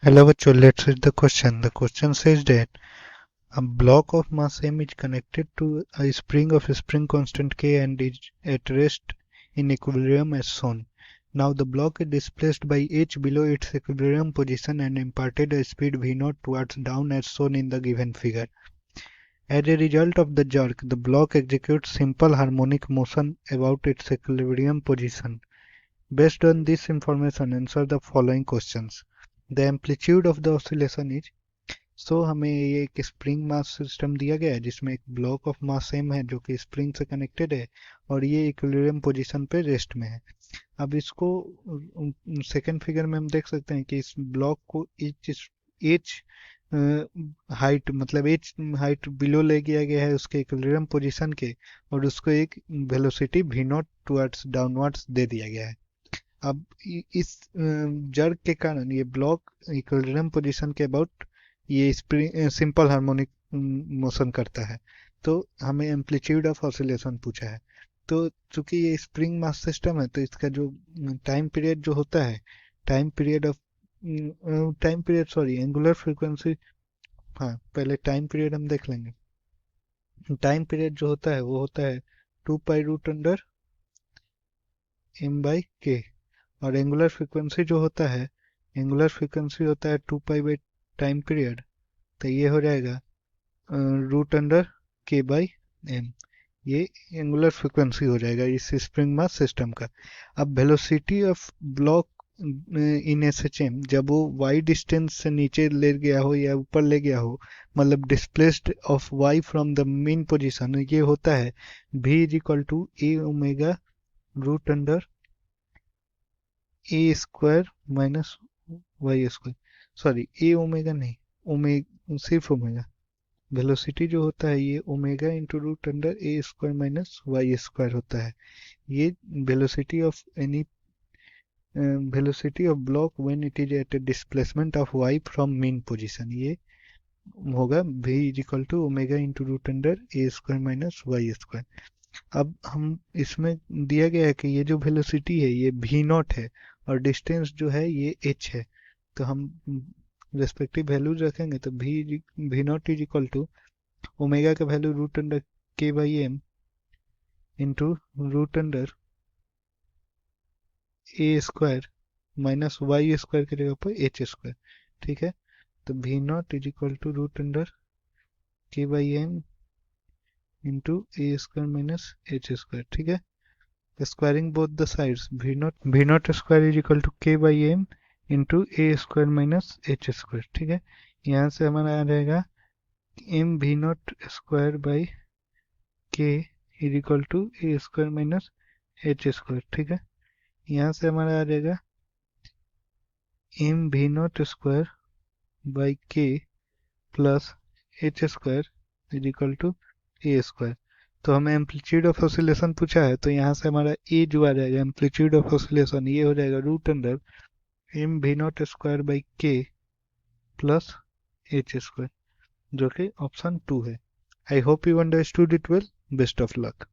Hello, bachcho, let's read the question. The question says that a block of mass m is connected to a spring of spring constant k and is at rest in equilibrium as shown. Now the block is displaced by h below its equilibrium position and imparted a speed v0 towards down as shown in the given figure. As a result of the jerk, the block executes simple harmonic motion about its equilibrium position. Based on this information, answer the following questions. The amplitude of the oscillation is हमें ये एक spring mass system दिया गया है जिसमें एक block of mass M है जो कि स्प्रिंग से कनेक्टेड है और ये इक्विलिब्रियम पोजीशन पे रेस्ट में है। अब इसको सेकंड फिगर में हम देख सकते हैं कि इस ब्लॉक को एच हाइट मतलब एच हाइट बिलो ले गया है उसके इक्विलिब्रियम पोजीशन के और उसको एक velocity v naught towards downwards दे दिया गया है। अब इस जर्क के कारण ये ब्लॉक इक्विलिब्रियम पोजीशन के अबाउट ये सिंपल हार्मोनिक मोशन करता है। तो हमें एम्पलीट्यूड ऑफ ऑसिलेशन पूछा है। तो चूंकि ये स्प्रिंग मास सिस्टम है तो इसका जो टाइम पीरियड जो होता है time period of time period sorry angular frequency. हाँ, पहले टाइम पीरियड हम देख लेंगे। टाइम पीरियड जो होता है वो होता है 2 पाई रूट अंडर m/k और एंगुलर फ्रीक्वेंसी जो होता है एंगुलर फ्रीक्वेंसी होता है 2 पाई बाई टाइम पीरियड। तो ये हो जाएगा √k/m। ये एंगुलर फ्रीक्वेंसी हो जाएगा इस स्प्रिंग मास सिस्टम का। अब velocity of block in SHM जब वो वाई डिस्टेंस से नीचे ले गया हो या ऊपर ले गया हो मतलब displaced of y from the mean position ये होता है v is equal to A omega root under A square minus y square. Sorry A omega नहीं, ओमेगा सिर्फ ओमेगा। वेलोसिटी जो होता है ये ओमेगा इंटू रूट अंडर ए स्क्वायर माइनस वाई स्क्वायर होता है। ये velocity of any velocity of block when it is at a displacement of y from mean position ये होगा v is equal to omega into root under A square minus y square. अब हम इसमें दिया गया है कि ये जो वेलोसिटी है ये v नॉट है और डिस्टेंस जो है ये h है। तो हम रेस्पेक्टिव वैल्यूज रखेंगे तो v naught is equal to omega का value root under k/m into root under ए स्क्वायर माइनस वाई स्क्वायर की जगह पर एच स्क्वायर। ठीक है, तो v naught is equal to root under k/m into a square minus h square. ठीक है, squaring both the sides v naught square is equal to k/m into a square minus h square. ठीक है, यहाँ से हमारा आ जाएगा m v naught square by k is equal to a square minus h square. ठीक है, यहाँ से हमारा आ जाएगा m v naught square by k plus h square is equal to a square. तो हमें एम्पलीट्यूड ऑफ ऑसिलेशन पूछा है तो यहाँ से हमारा ए जो आ जाएगा एम्पलीट्यूड ऑफ ऑसिलेशन ये हो जाएगा root under m v naught square by k plus h square जो कि ऑप्शन 2 है। I hope you understood it well. Best of luck.